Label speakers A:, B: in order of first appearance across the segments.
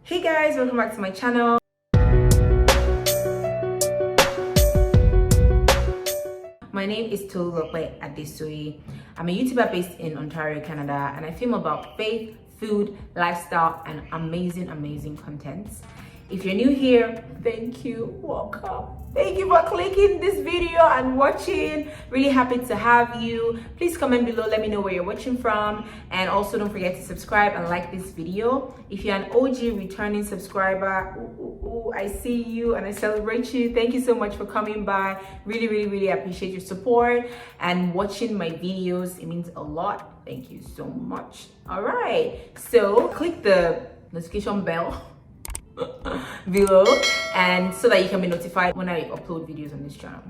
A: Hey guys, welcome back to my channel. My name is Tolulope Adesoi. I'm a YouTuber based in Ontario, Canada, and I film about faith, food, lifestyle, and amazing contents. If you're new here, thank you, welcome. Thank you for clicking this video and watching. Really happy to have you. Please comment below, let me know where you're watching from. And also don't forget to subscribe and like this video. If you're an OG returning subscriber, I see you and I celebrate you. Thank you so much for coming by. Really appreciate your support and watching my videos. It means a lot. Thank you so much. All right, so click the notification bell below, and so that you can be notified when I upload videos on this channel.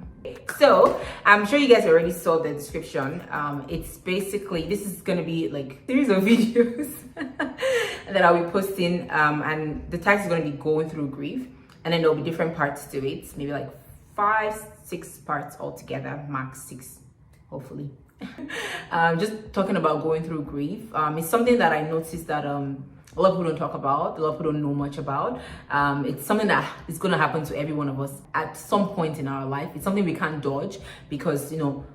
A: So I'm sure you guys already saw the description. It's basically, this is gonna be like a series of videos that I'll be posting, and the tag is gonna be going through grief, and then there'll be different parts to it, maybe like 5-6 parts altogether, max 6 hopefully. Just talking about going through grief. It's something that I noticed that a lot of people don't talk about, a lot of people don't know much about. It's something that is going to happen to every one of us at some point in our life. It's something we can't dodge because, you know,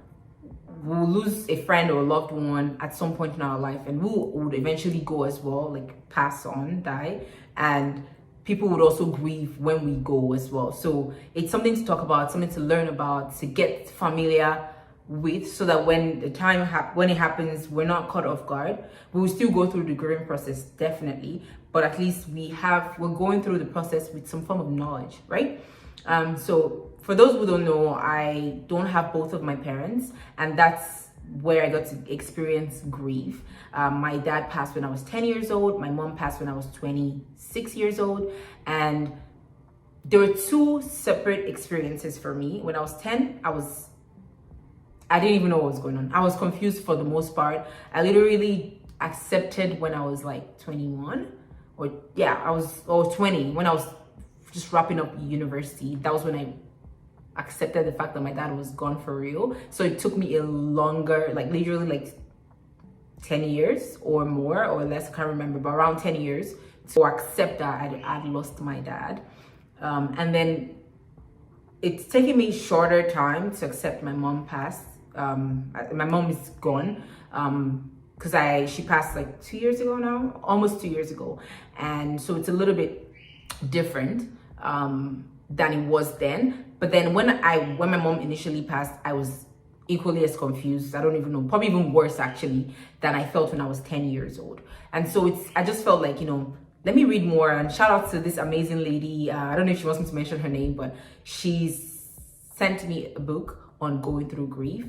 A: we'll lose a friend or a loved one at some point in our life, and we would eventually go as well, like pass on, die, and people would also grieve when we go as well. So it's something to talk about, something to learn about, to get familiar with, so that when the time when it happens, we're not caught off guard. We will still go through the grieving process, definitely, but at least we're going through the process with some form of knowledge, right? So for those who don't know, I don't have both of my parents, and that's where I got to experience grief. My dad passed when I was 10 years old, my mom passed when I was 26 years old, and there were two separate experiences for me. When I was 10, I didn't even know what was going on. I was confused for the most part. I literally accepted when I was like 21, or yeah, I was 20, when I was just wrapping up university. That was when I accepted the fact that my dad was gone for real. So it took me a longer, like literally like 10 years or more or less, I can't remember, but around 10 years to accept that I'd lost my dad. And then it's taken me shorter time to accept my mom passed. My mom is gone because she passed like 2 years ago now, almost 2 years ago, and so it's a little bit different than it was then. But then when my mom initially passed, I was equally as confused, I don't even know, probably even worse actually, than I felt when I was 10 years old. And so I just felt like, you know, let me read more. And shout out to this amazing lady, I don't know if she wants me to mention her name, but she's sent me a book on going through grief.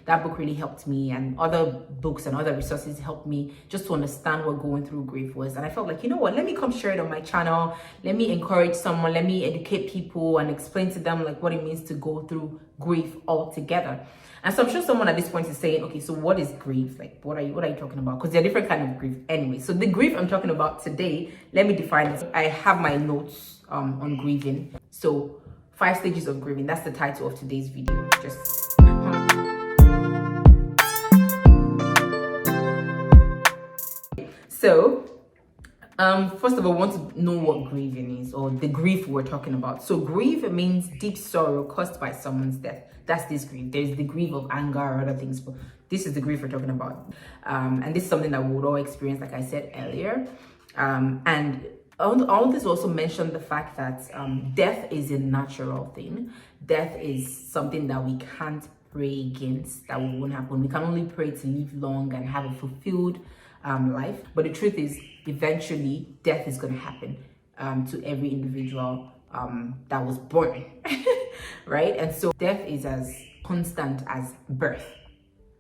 A: That book really helped me, and other books and other resources helped me just to understand what going through grief was. And I felt like, you know what, let me come share it on my channel, let me encourage someone, let me educate people and explain to them like what it means to go through grief altogether. And so I'm sure someone at this point is saying, okay, so what is grief? Like, what are you talking about? Because there are different kinds of grief anyway. So the grief I'm talking about today, let me define it. I have my notes on grieving. So 5 stages of grieving, that's the title of today's video. So first of all, I want to know what grieving is, or the grief we're talking about. So grief means deep sorrow caused by someone's death. That's this grief. There's the grief of anger or other things, but this is the grief we're talking about. And this is something that we would all experience, like I said earlier. And I want to also mention the fact that death is a natural thing. Death is something that we can't pray against, that won't happen. We can only pray to live long and have a fulfilled life. But the truth is, eventually, death is going to happen to every individual that was born, right? And so death is as constant as birth.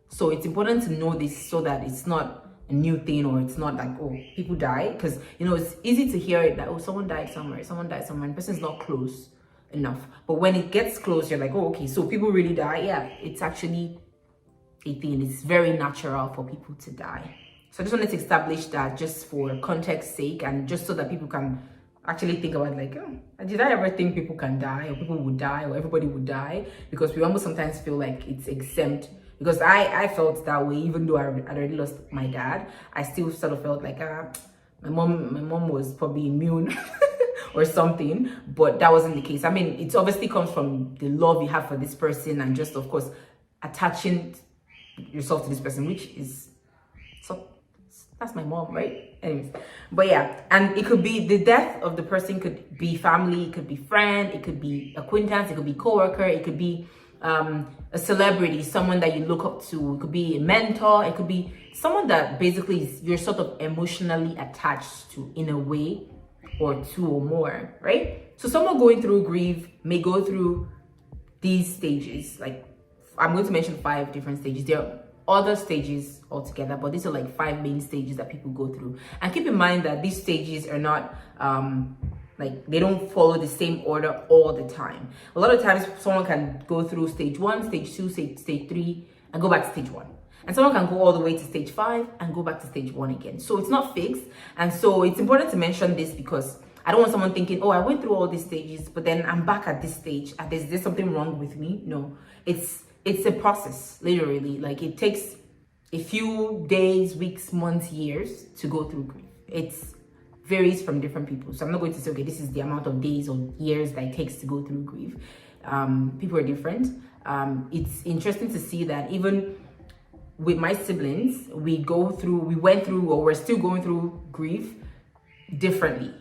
A: So it's important to know this so that it's not a new thing, or it's not like, oh, people die, because you know it's easy to hear it that, oh, someone died somewhere, and the person's not close enough. But when it gets close, you're like, oh, okay, so people really die. Yeah, it's actually a thing. It's very natural for people to die. So I just wanted to establish that just for context sake, and just so that people can actually think about like, oh, did I ever think people can die, or people would die, or everybody would die? Because we almost sometimes feel like it's exempt. Because I felt that way, even though I'd already lost my dad, I still sort of felt like, my mom was probably immune or something, but that wasn't the case. I mean, it obviously comes from the love you have for this person and just, of course, attaching yourself to this person, which is so, that's my mom, right? Anyways, but yeah, and it could be the death of the person, could be family, it could be friend, it could be acquaintance, it could be coworker, it could be a celebrity, someone that you look up to, it could be a mentor, it could be someone that basically you're sort of emotionally attached to in a way or two or more, right? So someone going through grief may go through these stages. Like, I'm going to mention 5 different stages. There are other stages altogether, but these are like 5 main stages that people go through. And keep in mind that these stages are not like, they don't follow the same order all the time. A lot of times someone can go through stage 1, stage 2, stage 3 and go back to stage 1. And someone can go all the way to stage 5 and go back to stage 1 again. So it's not fixed. And so it's important to mention this because I don't want someone thinking, oh, I went through all these stages, but then I'm back at this stage. Is there something wrong with me? No, it's a process, literally. Like, it takes a few days, weeks, months, years to go through grief. It varies from different people. So I'm not going to say, okay, this is the amount of days or years that it takes to go through grief. People are different. It's interesting to see that even with my siblings, we went through, or we're still going through grief differently,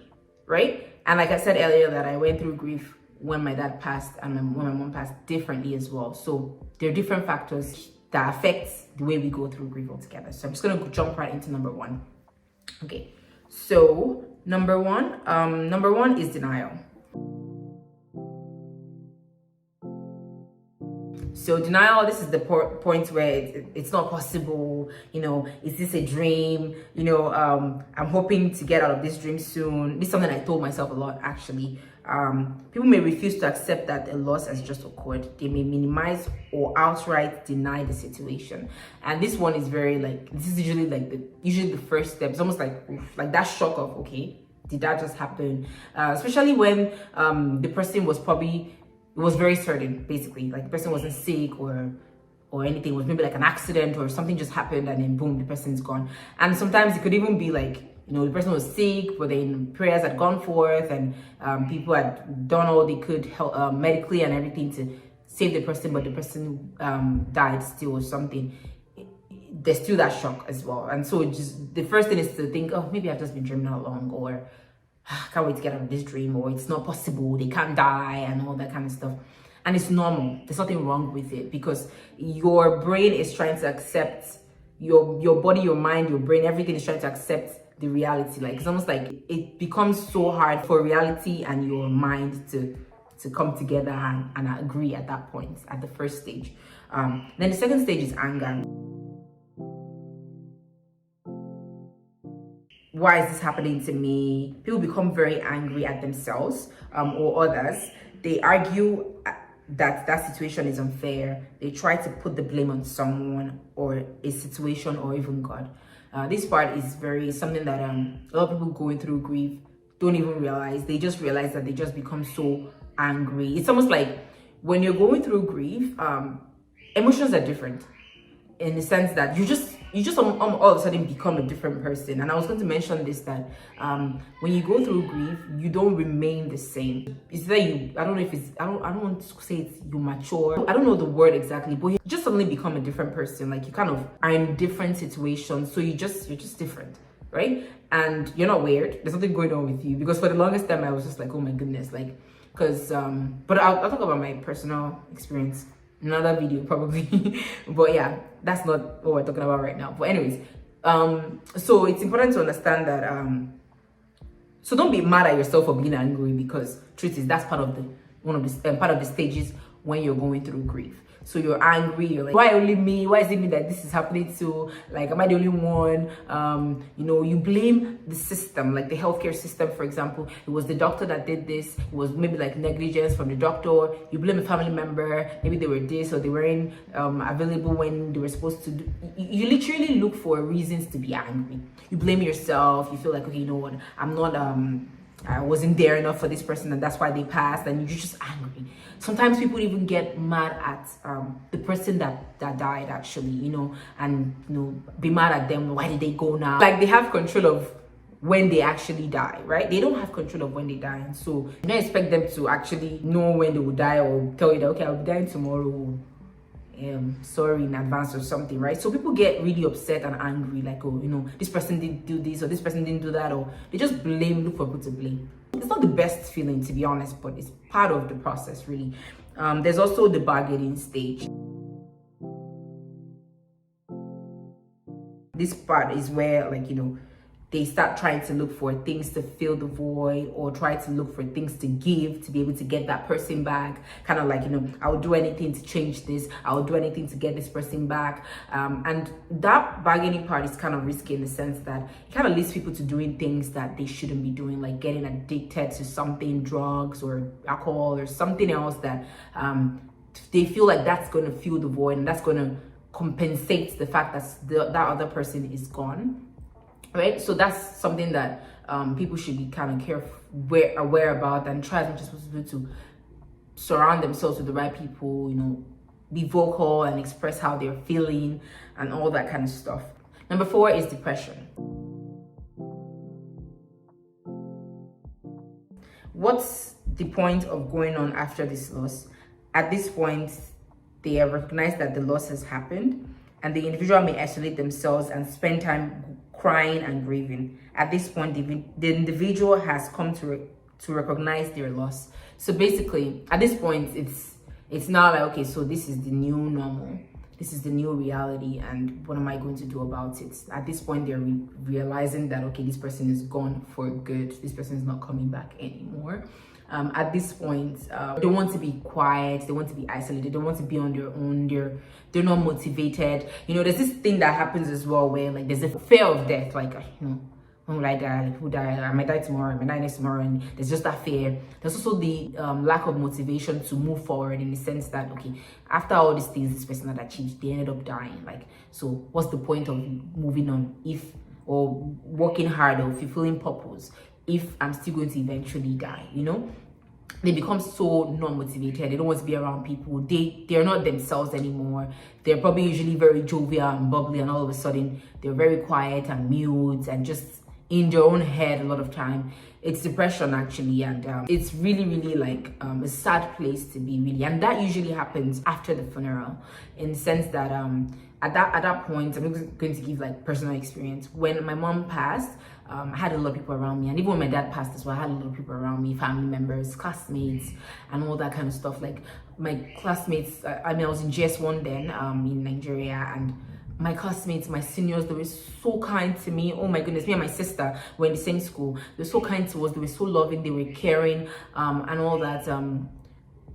A: right? And like I said earlier, that I went through grief when my dad passed and when my mom passed differently as well. So there are different factors that affect the way we go through grief altogether. So I'm just gonna jump right into number 1. Okay, so number one is denial. So denial, this is the point where it's not possible, is this a dream? I'm hoping to get out of this dream soon. This is something I told myself a lot, actually. People may refuse to accept that a loss has just occurred. They may minimize or outright deny the situation. And this one is this is usually the first step. It's almost like that shock of, okay, did that just happen? Especially when the person was very certain, basically, like the person wasn't sick or anything. It was maybe like an accident or something just happened and then boom, the person's gone. And sometimes it could even be like, the person was sick, but then prayers had gone forth and people had done all they could help medically and everything to save the person, but the person died still or something. There's still that shock as well. And so just the first thing is to think, oh, maybe I've just been dreaming all along, or can't wait to get out of this dream, or it's not possible, they can't die and all that kind of stuff. And it's normal. There's nothing wrong with it because your brain is trying to accept, your body, your mind, your brain, everything is trying to accept the reality. Like, it's almost like it becomes so hard for reality and your mind to come together and agree at that point, at the first stage. Then the second stage is anger. Why is this happening to me? People become very angry at themselves or others. They argue that situation is unfair. They try to put the blame on someone or a situation or even God. This part is something that a lot of people going through grief don't even realize. They just realize that they just become so angry. It's almost like when you're going through grief, emotions are different in the sense that you just all of a sudden become a different person. And I was going to mention this, that when you go through grief, you don't remain the same. It's that I don't want to say it's you mature. I don't know the word exactly, but you just suddenly become a different person. Like, you kind of are in different situations, so you're just different, right? And you're not weird. There's something going on with you, because for the longest time I was just like, oh my goodness, like, because but I'll talk about my personal experience another video probably. But yeah, that's not what we're talking about right now. But anyways, so it's important to understand that so don't be mad at yourself for being angry, because truth is that's part of the stages when you're going through grief. So you're angry, you're like, why only me? Why is it me that this is happening to? Like, am I the only one? You blame the system, like the healthcare system, for example. It was the doctor that did this. It was maybe like negligence from the doctor. You blame a family member. Maybe they were this, or they weren't available when they were supposed to do. You literally look for reasons to be angry. You blame yourself. You feel like, okay, you know what? I'm not, I wasn't there enough for this person, and that's why they passed, and you're just angry. Sometimes people even get mad at the person that died, actually, and be mad at them. Why did they go now? Like, they have control of when they actually die, right? They don't have control of when they die, and so you don't expect them to actually know when they will die or tell you that, okay, I'll be dying tomorrow, sorry in advance or something, right? So people get really upset and angry, like, oh, you know, this person didn't do this or this person didn't do that, or they just look for people to blame. It's not the best feeling, to be honest, but it's part of the process, really. There's also the bargaining stage. This part is where, like, you know, they start trying to look for things to fill the void, or try to look for things to give to be able to get that person back. Kind of like, you know, I'll do anything to change this, I'll do anything to get this person back. And that bargaining part is kind of risky in the sense that it kind of leads people to doing things that they shouldn't be doing, like getting addicted to something, drugs or alcohol or something else that they feel like that's going to fill the void and that's going to compensate the fact that that other person is gone. Right, so that's something that people should be kind of aware about, and try as much as possible to surround themselves with the right people, you know, be vocal and express how they're feeling and all that kind of stuff. Number 4 is depression. What's the point of going on after this loss? At this point, they have recognized that the loss has happened, and the individual may isolate themselves and spend time crying and grieving. At this point, the individual has come to recognize their loss. So basically, at this point, it's now like, okay, so this is the new normal. This is the new reality, and what am I going to do about it? At this point, they're realizing that, okay, this person is gone for good. This person is not coming back anymore. At this point, they want to be quiet, they want to be isolated, they want to be on their own, they're not motivated. You know, there's this thing that happens as well where, like, there's a fear of death, like, you know, when will I die? Like, who died? I might die tomorrow, I might die next tomorrow, and there's just that fear. There's also the lack of motivation to move forward, in the sense that, okay, after all these things this person had achieved, they ended up dying. Like, so what's the point of moving on or working hard or fulfilling purpose if I'm still going to eventually die, you know? They become so non-motivated. They don't want to be around people. They're not themselves anymore. They're probably usually very jovial and bubbly, and all of a sudden they're very quiet and mute and just in their own head a lot of time. It's depression, actually, and it's really, really like a sad place to be, really. And that usually happens after the funeral, in the sense that at that point, I'm going to give like personal experience. When my mom passed, I had a lot of people around me, and even when my dad passed as well, I had a lot of people around me, family members, classmates, and all that kind of stuff. Like my classmates, I was in GS1 then, in Nigeria, and my classmates, my seniors, they were so kind to me. Oh my goodness, me and my sister were in the same school. They were so kind to us, they were so loving, they were caring, and all that,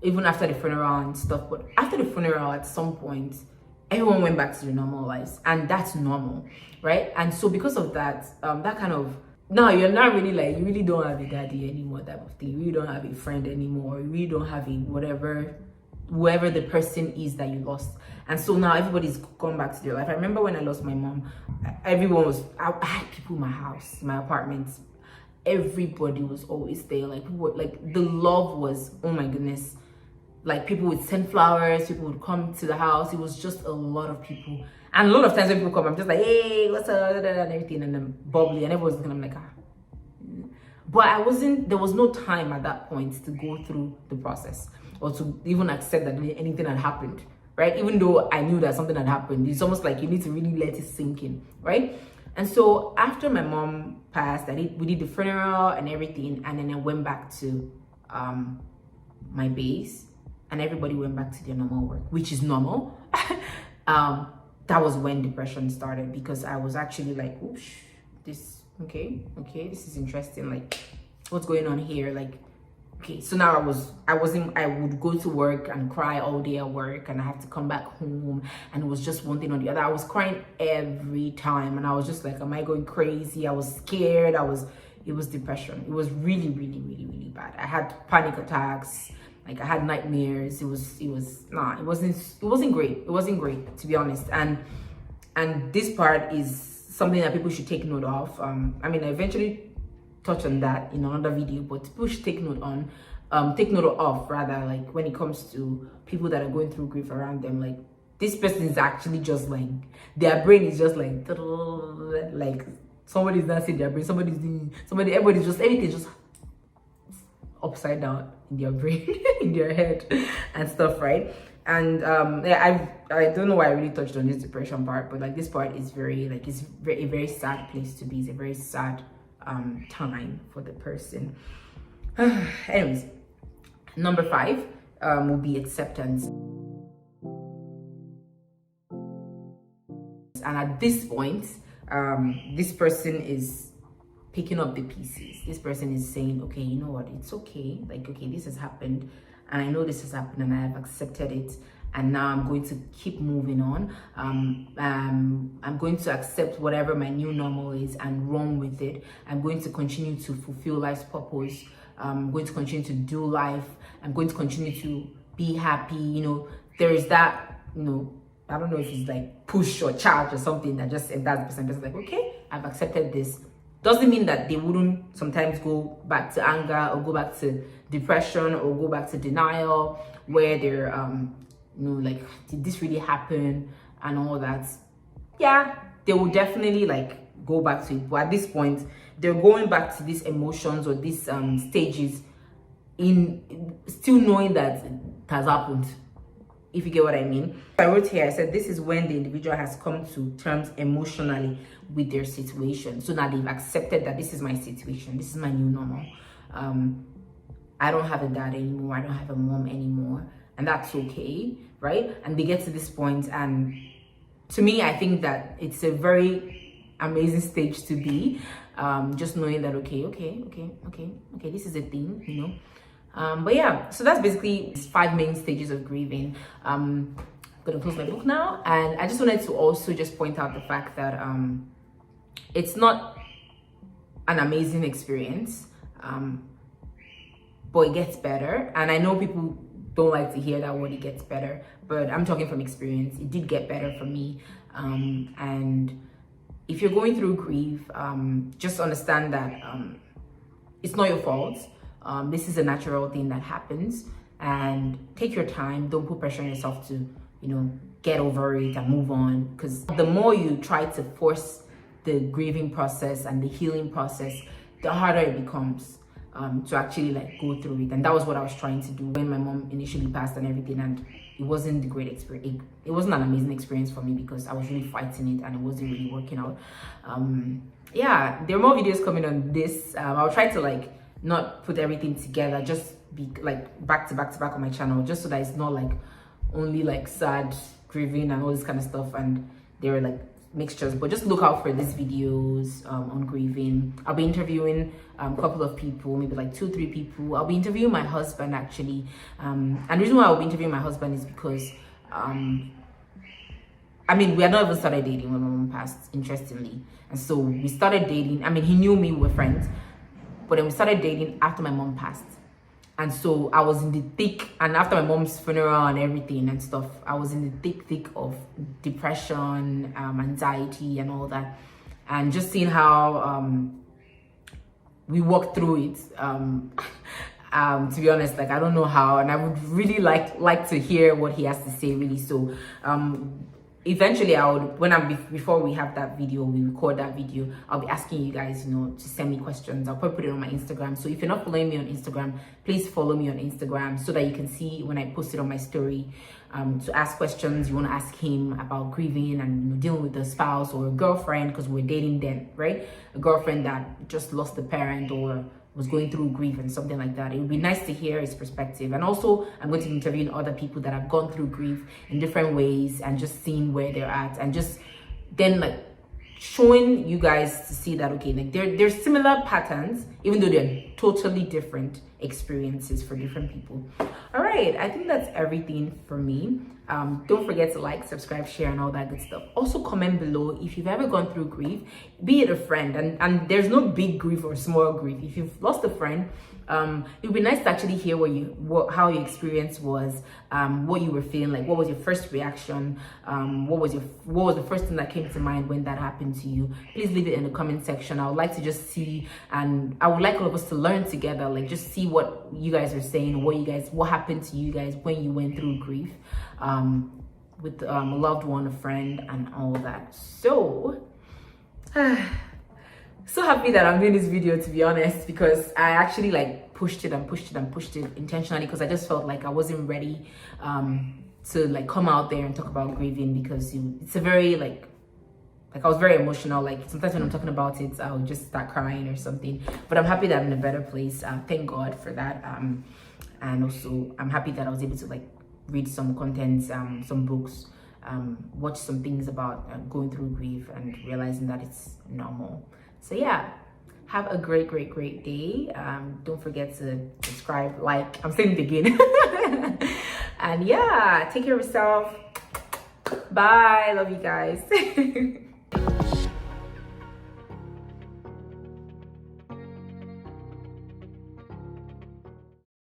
A: even after the funeral and stuff. But after the funeral, at some point, everyone went back to their normal lives, and that's normal, right? And so because of that, that kind of, now you're not really like, you really don't have a daddy anymore type of thing. You really don't have a friend anymore. You really don't have a whoever the person is that you lost. And so now everybody's gone back to their life. I remember when I lost my mom, everyone was, I had people in my house, my apartment. Everybody was always there. Like, people were, like, the love was, oh my goodness. Like, people would send flowers, people would come to the house. It was just a lot of people. And a lot of times when people come, I'm just like, hey, what's up, and everything, and I'm bubbly, and everyone's looking, I'm like, But there was no time at that point to go through the process, or to even accept that anything had happened, right? Even though I knew that something had happened, it's almost like you need to really let it sink in, right? And so after my mom passed, we did the funeral and everything, and then I went back to my base, and everybody went back to their normal work, which is normal. That was when depression started, because I was actually like, oops, this this is interesting, like, what's going on here? Like, okay, so now I would go to work and cry all day at work, and I have to come back home, and it was just one thing or the other. I was crying every time, and I was just like, am I going crazy? I was scared. It was depression. It was really, really, really, really bad. I had panic attacks. Like, I had nightmares. It wasn't great. It wasn't great, to be honest. And this part is something that people should take note of. I mean, I eventually touch on that in another video, but people should take note of, rather, like, when it comes to people that are going through grief around them. Like, this person is actually just like, their brain is just like somebody's dancing their brain, everybody's just, everything's just upside down in their brain, in their head and stuff, right? And yeah, I don't know why I really touched on this depression part, but like this part is very, like, it's a very sad place to be. It's a very sad time for the person. Anyways, number 5 will be acceptance. And at this point, this person is picking up the pieces. This person is saying, okay, you know what, it's okay, like, okay, this has happened, and I know this has happened, and I have accepted it, and now I'm going to keep moving on. I'm going to accept whatever my new normal is and run with it. I'm going to continue to fulfill life's purpose. I'm going to continue to do life. I'm going to continue to be happy. You know, there is that, you know, I don't know if it's like push or charge or something that just, and that person is like, okay, I've accepted this. Doesn't mean that they wouldn't sometimes go back to anger or go back to depression or go back to denial, where they're you know, like, did this really happen and all that. Yeah, they will definitely like go back to it, but at this point they're going back to these emotions or these stages in still knowing that it has happened, if you get what I mean. I wrote here, I said this is when the individual has come to terms emotionally with their situation. So now they've accepted that this is my situation, this is my new normal. I don't have a dad anymore, I don't have a mom anymore, and that's okay, right? And they get to this point, and to me, I think that it's a very amazing stage to be, just knowing that okay, this is a thing, you know. But yeah, so that's basically 5 main stages of grieving. I'm gonna close my book now, and I just wanted to also just point out the fact that it's not an amazing experience, but it gets better. And I know people don't like to hear that word, it gets better, but I'm talking from experience. It did get better for me. And if you're going through grief, just understand that it's not your fault. This is a natural thing that happens, and take your time. Don't put pressure on yourself to, you know, get over it and move on, because the more you try to force the grieving process and the healing process, the harder it becomes to actually like go through it. And that was what I was trying to do when my mom initially passed and everything, and it wasn't a great experience. It wasn't an amazing experience for me because I was really fighting it and it wasn't really working out. Yeah, there are more videos coming on this. I'll try to like not put everything together, just be like back to back on my channel, just so that it's not like only like sad grieving and all this kind of stuff, and there are like mixtures. But just look out for these videos on grieving. I'll be interviewing a couple of people, maybe like 2-3 people. I'll be interviewing my husband actually, and the reason why I'll be interviewing my husband is because I mean, we had not even started dating when my mom passed, interestingly. And so we started dating. I mean, he knew me, we were friends, but then we started dating after my mom passed. And so I was in the thick, and after my mom's funeral and everything and stuff, I was in the thick of depression, anxiety and all that. And just seeing how we walked through it, to be honest, like, I don't know how, and I would really like to hear what he has to say, really. So eventually I would, before we have that video, we record that video, I'll be asking you guys, you know, to send me questions. I'll probably put it on my Instagram. So if you're not following me on Instagram, please follow me on Instagram so that you can see when I post it on my story, to ask questions you want to ask him about grieving and, you know, dealing with a spouse or a girlfriend, because we're dating then, right? A girlfriend that just lost a parent or was going through grief and something like that. It would be nice to hear his perspective. And also, I'm going to be interviewing other people that have gone through grief in different ways and just seeing where they're at, and just then like showing you guys to see that, okay, like there's similar patterns, even though they're totally different experiences for different people. All right, I think that's everything for me. Don't forget to like, subscribe, share, and all that good stuff. Also comment below if you've ever gone through grief, be it a friend, and there's no big grief or small grief. If you've lost a friend, it would be nice to actually hear how your experience was, what you were feeling like, what was your first reaction, what was the first thing that came to mind when that happened to you. Please leave it in the comment section. I would like to just see, and I would like all of us to learn together, like just see what you guys are saying, what happened to you guys when you went through grief with a loved one, a friend, and all that. So so happy that I'm doing this video, to be honest, because I actually like pushed it and pushed it and pushed it intentionally, because I just felt like I wasn't ready to like come out there and talk about grieving, because it's a very like I was very emotional. Like sometimes when I'm talking about it, I'll just start crying or something. But I'm happy that I'm in a better place. Thank God for that. And also I'm happy that I was able to like read some contents, some books, watch some things about going through grief and realizing that it's normal. So yeah, have a great day. Don't forget to subscribe, like, I'm saying it again. And yeah, take care of yourself. Bye, love you guys.